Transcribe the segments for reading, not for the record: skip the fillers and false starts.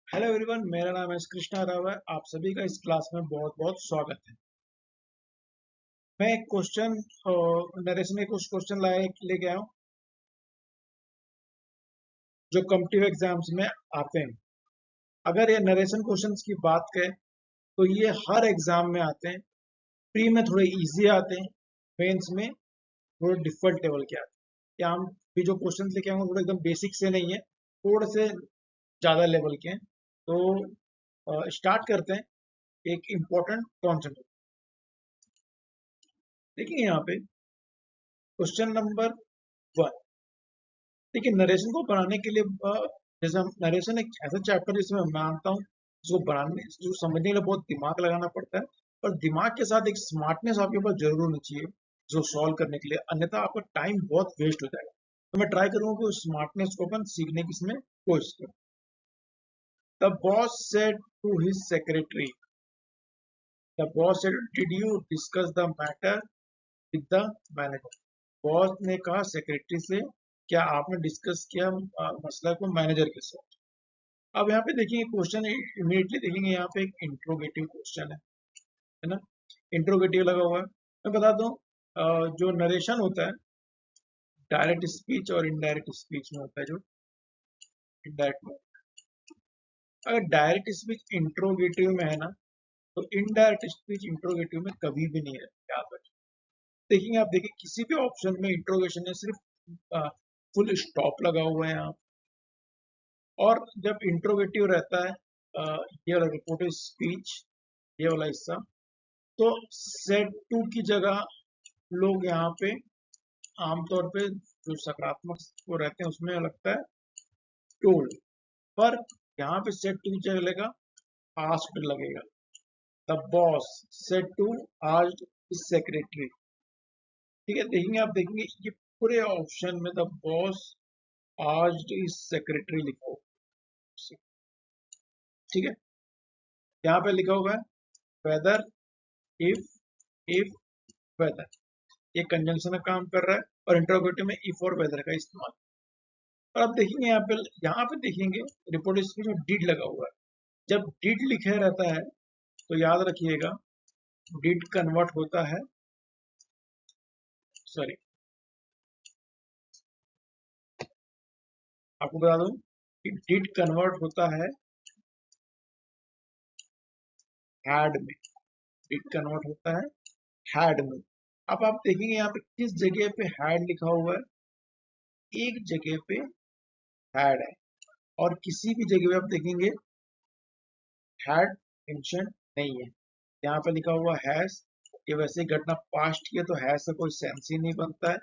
Hello everyone, मेरा नाम है कृष्णा राव है। आप सभी का इस क्लास में बहुत बहुत स्वागत है। मैं एक क्वेश्चन नरेशन में कुछ क्वेश्चन लेके आया हूँ जो कॉम्पिटिटिव एग्जाम्स में आते हैं। अगर ये नरेशन क्वेश्चंस की बात करें तो ये हर एग्जाम में आते हैं। प्री में थोड़े इजी आते हैं, मेंस में थोड़े डिफिकल्ट लेवल के आते हैं। या हम भी जो क्वेश्चन लेके आएंगे थोड़े एकदम बेसिक से नहीं है, थोड़े से ज़्यादा लेवल के हैं। तो स्टार्ट करते हैं एक इम्पोर्टेंट कॉन्सेप्ट। देखिए यहाँ पे क्वेश्चन नंबर 1। देखिए, नरेशन को बनाने के लिए जैसे हम नरेशन एक ऐसा चैप्टर जिसमें मैं मानता हूँ जिसको बनाने जो समझने के लिए बहुत दिमाग लगाना पड़ता है, और दिमाग के साथ एक स्मार्टनेस आपके पास जरूर होनी चाहिए जो सॉल्व करने के लिए, अन्यथा आपका टाइम बहुत वेस्ट हो जाएगा। तो मैं ट्राई करूंगा कि उस स्मार्टनेस को अपन सीखने की इसमें कोशिश करूँ। The boss said to his secretary, the boss said, did you discuss the matter with the manager. Boss ने कहा सेक्रेटरी से, क्या आपने डिस्कस किया मसला को मैनेजर के साथ। अब यहाँ पे देखिए क्वेश्चन इमीडिएटली देखेंगे, यहाँ पे एक इंट्रोगेटिव क्वेश्चन है ना। इंट्रोगेटिव लगा हुआ है। मैं बता दूं, जो नरेशन होता है डायरेक्ट स्पीच और इनडायरेक्ट स्पीच में होता है। जो इनडायरेक्ट में, अगर डायरेक्ट स्पीच इंट्रोगेटिव में है ना, तो इनडायरेक्ट स्पीच इंट्रोगेटिव में कभी भी नहीं है, याद रखिए। देखिए, आप देखिए किसी भी ऑप्शन में इंट्रोगेशन है, सिर्फ फुल स्टॉप लगा हुआ है यहाँ। और जब इंट्रोगेटिव रहता है, ये वाला रिपोर्टेड स्पीच, ये वाला हिस्सा, तो सेट टू की जगह लोग यहाँ पे आमतौर पे जो सकारात्मक वो रहते हैं उसमें लगता है टोल्ड, पर यहाँ पे सेट टू की जगह लगेगा आस्क्ड लगेगा। The boss said to asked his secretary. ठीक है, देखेंगे आप देखेंगे ये पूरे ऑप्शन में the boss asked his secretary लिखा होगा। ठीक है, यहाँ पे लिखा हुआ है वेदर, इफ, इफ, वेदर। ये कंजंक्शन का काम कर रहा है, और इंटरोगेटिव में इफ और वेदर का इस्तेमाल। और अब देखेंगे यहाँ पे देखेंगे रिपोर्ट स्पीच में डिड लगा हुआ है। जब डिड लिखा रहता है तो याद रखिएगा डिड कन्वर्ट होता है, सॉरी आपको बता दूं कि डिड कन्वर्ट होता है हैड में। डिड कन्वर्ट होता है हैड में। अब आप देखेंगे यहाँ पे किस जगह पे हैड लिखा हुआ है, एक जगह पे हैड है, और किसी भी जगह पे आप देखेंगे हैड मेंशन नहीं है। यहाँ पे लिखा हुआ हैज, ये वैसे ही घटना पास्ट की है तो हैज से कोई सेंस ही नहीं बनता है।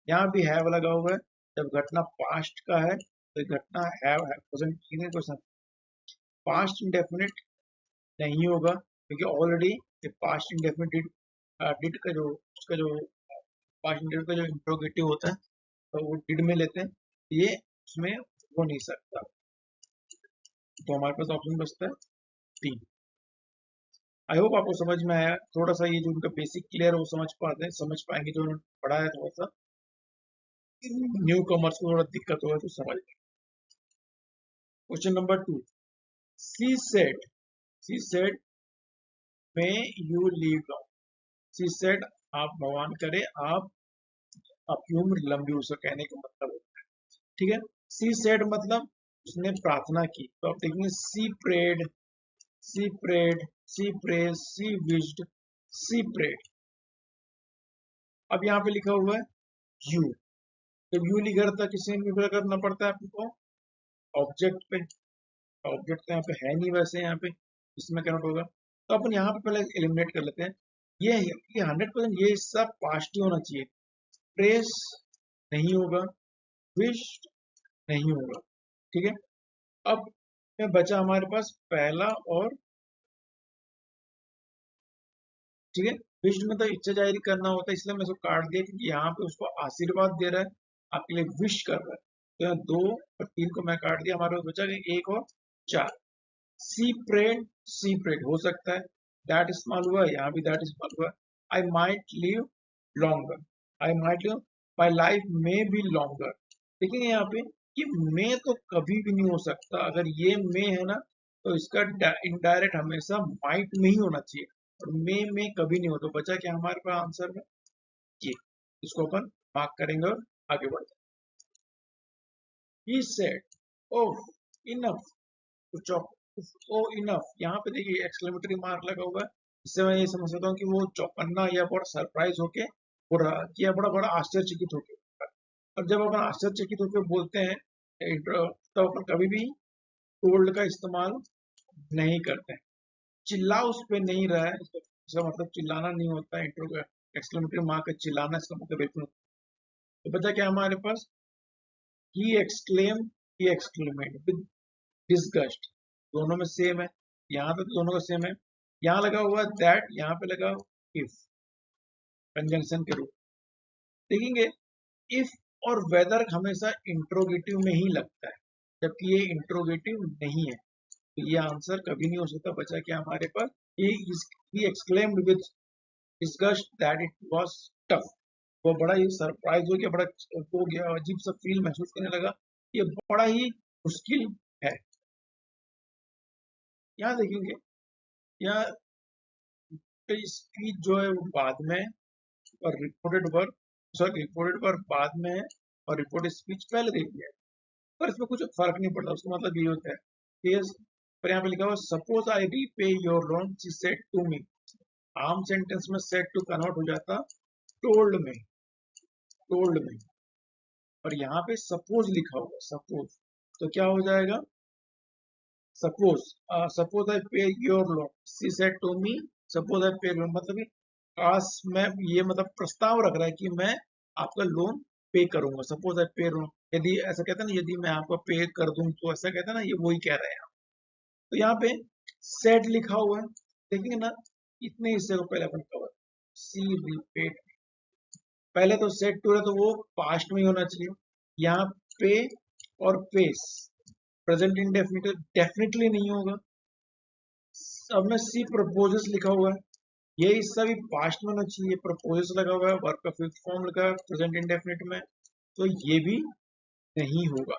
यहाँ भी हैव लगा हुआ है, जब घटना पास्ट का है तो घटना हैव प्रेजेंट की नहीं, कोई पास्ट इंडेफिनिट नहीं होगा, क्योंकि ऑलरेडी पास्ट इंडेफिनिट डिड का जो उसका जो पास्ट इंडेफिनिट का जो इंट्रोगेटिव होता है तो वो डिड में लेते हैं, ये उसमें हो नहीं सकता। तो हमारे पास ऑप्शन बचता है डी। आई होप आपको समझ में आया। थोड़ा सा ये जो उनका बेसिक क्लियर है वो समझ पाएंगे जो उन्होंने पढ़ा है। थोड़ा सा न्यू कॉमर्स को थोड़ा दिक्कत होगा तो समझ। Question number 2। She said, she said may you leave now. She said, आप भगवान करे आप आपकी उम्र लंबी हो सके, कहने का मतलब होता है। ठीक है, सी सेड मतलब उसने प्रार्थना की। तो आप देखेंगे सी प्रेड, सी प्रेड, सी प्रेज, सी विश्ड, सी प्रेड। अब यहाँ पे लिखा हुआ है यू। जब यू लिखा रहता है किसी निर्भर करना पड़ता है आपको ऑब्जेक्ट पे। ऑब्जेक्ट तो यहाँ पे है नहीं, वैसे यहाँ पे इसमें कन्वर्ट होगा। तो अपन यहाँ पे पहले एलिमिनेट कर लेते हैं। ये 100% ये सब पास्ट ही होना चाहिए। प्रेस नहीं होगा, विश नहीं होगा। ठीक है, अब में बचा हमारे पास पहला और, ठीक है, विश में तो इच्छा जाहिर करना होता है, इसलिए मैं उसको काट दिया क्योंकि यहाँ पे उसको आशीर्वाद दे रहा है, आपके लिए विश कर रहा है। तो यहाँ 2 और 3 को मैं काट दिया, हमारे पास बचा 1 और 4। सी प्रेड, सी प्रेड हो सकता है, दैट इस्तेमाल हुआ, यहाँ भी दैट इस्तेमाल हुआ। I might live longer, I might live, my life में बी लॉन्गर। देखिए यहाँ पे ये मे तो कभी भी नहीं हो सकता। अगर ये मे है ना तो इसका इनडायरेक्ट हमेशा माइट में ही होना चाहिए और में कभी नहीं हो। तो बचा क्या हमारे पास आंसर में ये, इसको अपन मार्क करेंगे और आगे बढ़ते हैं। He said, "Oh, enough to chop." Oh enough, यहाँ पे देखिए एक्सक्लेमेटरी मार्क लगा हुआ है। इससे मैं ये समझ सकता हूँ कि वो चौकन्ना या बड़ा सरप्राइज होके हो रहा है, या बड़ा बड़ा आश्चर्यचकित होके। और जब अपन आश्चर्यचकित होके बोलते हैं तो अपन कभी भी टोल्ड का इस्तेमाल नहीं करते हैं। चिल्ला उस पे नहीं रहा है, इसका मतलब चिल्लाना नहीं होता है। इंट्रो का एक्सक्लेमेटरी मार्क है चिल्लाना, इसका मतलब बिल्कुल। तो बचा क्या हमारे पास, he exclaimed, he exclaimed with disgust। दोनों में सेम है, यहाँ पे दोनों का सेम है। यहाँ लगा हुआ दैट, यहाँ पे लगा इफ, कंजंक्शन के रूप देखेंगे। इफ और वेदर हमेशा इंट्रोगेटिव में ही लगता है, जबकि ये इंट्रोगेटिव नहीं है, तो ये आंसर कभी नहीं हो सकता। बचा क्या हमारे पास, he exclaimed with disgust that it was tough। वो बड़ा ही सरप्राइज हो गया, बड़ा हो गया, अजीब सा फील महसूस करने लगा, ये बड़ा ही मुश्किल है। यहाँ देखेंगे, यहाँ स्पीच जो है वो बाद में, और रिपोर्टेड वर्ब बाद में है और रिपोर्टेड स्पीच पहले दे दिया है, पर इसमें कुछ फर्क नहीं पड़ता। उसका मतलब ये होता है, पर यहाँ पे लिखा हुआ suppose I repay your loan she said to me. आम सेंटेंस में सेड टू कन्वर्ट हो जाता टोल्ड में, टोल्ड में, और यहाँ पे सपोज लिखा हुआ सपोज, तो क्या हो जाएगा, suppose I pay your loan she said to me. Suppose I pay loan मतलब काश मैं, ये मतलब प्रस्ताव रख रहा है कि मैं आपका लोन पे करूंगा। सपोज आई पे लोन, यदि ऐसा कहता है ना, यदि मैं आपको पे कर दूं, तो ऐसा कहता है ना, ये वही कह रहे हैं। तो यहाँ पे सेड लिखा हुआ है, देखेंगे ना, इतने हिस्से को पहले अपन कवर, सी रिपेड, पहले तो सेड टू है तो वो पास्ट में ही होना चाहिए। यहाँ पे और पेस प्रेजेंट इंडेफिनिट डेफिनेटली नहीं होगा। अब में सी प्रपोजेस लिखा हुआ है, ये हिस्सा भी पास्ट में होना चाहिए। प्रपोजेस लगा हुआ है, वर्ब का फिफ्थ फॉर्म लगा है प्रेजेंट इंडेफिनिट में, तो ये भी नहीं होगा,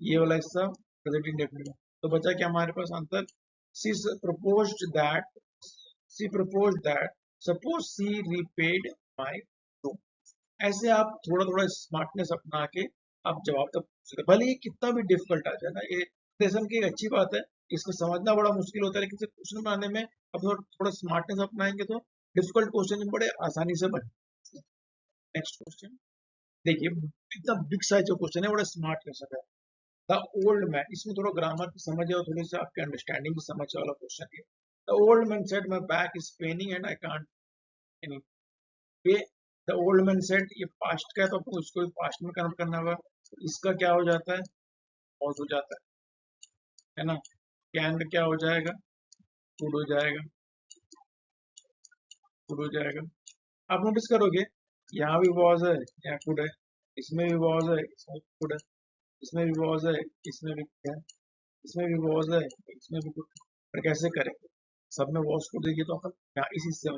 ये वाला हिस्सा प्रेजेंट इंडेफिनिट में। तो बचा क्या हमारे पास answer, she proposed that, she proposed that suppose she repaid my loan. ऐसे आप थोड़ा थोड़ा स्मार्टनेस अपना के आप जवाब तक पूछ, भले ये कितना भी डिफिकल्ट आ जाए ना, ये सेशन की एक अच्छी बात है, इसको समझना बड़ा मुश्किल होता है, लेकिन क्वेश्चन बनाने में अब थोड़ा स्मार्टनेस अपनाएंगे तो डिफिकल्ट क्वेश्चन बड़े आसानी से बने। नेक्स्ट क्वेश्चन देखिए, इतना बिग साइज जो क्वेश्चन है, बड़ा स्मार्ट क्वेश्चन है। द ओल्ड मैन, इसमें थोड़ा ग्रामर की समझ है और थोड़ी सी आपके अंडरस्टैंडिंग की समझ वाला क्वेश्चन है। The old man said my back is Penning and I can't any. ये द ओल्ड मैन सेड, ये पास्ट का है तो आपको उसको पास्ट में कन्वर्ट करना होगा। इसका क्या हो जाता है, वॉज हो जाता है ना। कैन क्या हो जाएगा, कुड हो जाएगा, कुड हो जाएगा। आप नोटिस करोगे, यहाँ भी वॉज है, यहाँ कुड है, इसमें भी वॉज है, इसमें कुड है, इसमें भी वॉज है, इसमें भी है, इसमें भी वॉज है, इसमें भी कुड। पर कैसे करेंगे, सब में वॉज कुड देखिए तो अपन यहाँ इस हिस्से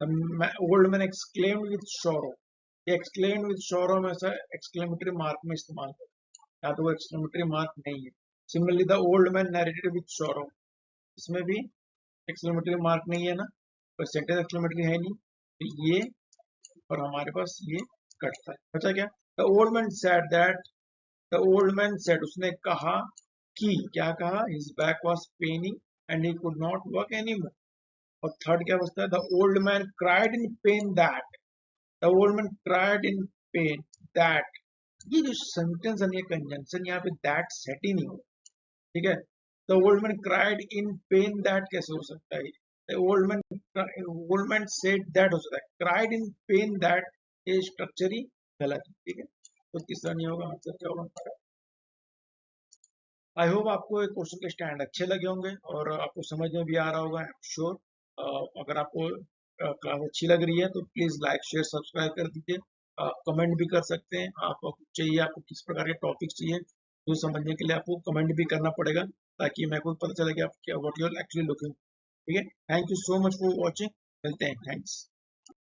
में old man exclaimed with sorrow, ये एक्सक्लेम्ड विद शोरो में से एक्सक्लेमेटरी मार्क में इस्तेमाल करें, या तो वो एक्सक्लेमेटरी मार्क नहीं है। Similarly the old man narrated with sorrow, इसमें भी एक्सक्लेमेटरी मार्क नहीं है ना, पर सेंटेंस एक्सक्लेमेटरी है नहीं, तो ये और हमारे पास ये कटता है। बचा क्या, the old man said that, the old man said, उसने कहा कि, क्या कहा, his back was paining and he could not work anymore. और थर्ड क्या बचता है, the old man cried in pain that, the old man cried in pain that. ये जो सेंटेंस है, ये कंजंक्शन, यहाँ पे दैट सेट ही नहीं हो, ठीक है। The old man cried in pain that कैसे हो सकता है, ओल्ड मैन सेड दैट हो सकता है, क्राइड इन पेन दैट, ये स्ट्रक्चर ही गलत है, ठीक है। तो तीसरा नहीं होगा, आंसर क्या होगा। आई होप आपको एक क्वेश्चन के स्टैंड अच्छे लगे होंगे और आपको समझ में भी आ रहा होगा, आई एम श्योर। अगर आपको क्लास अच्छी लग रही है तो प्लीज लाइक शेयर सब्सक्राइब कर दीजिए। कमेंट भी कर सकते हैं, आपको चाहिए, आपको किस प्रकार के टॉपिक चाहिए, तो समझने के लिए आपको कमेंट भी करना पड़ेगा, ताकि मेरे को पता चले कि आप क्या, what you are actually looking, ठीक है। Thank you so much for watching, मिलते हैं, थैंक्स।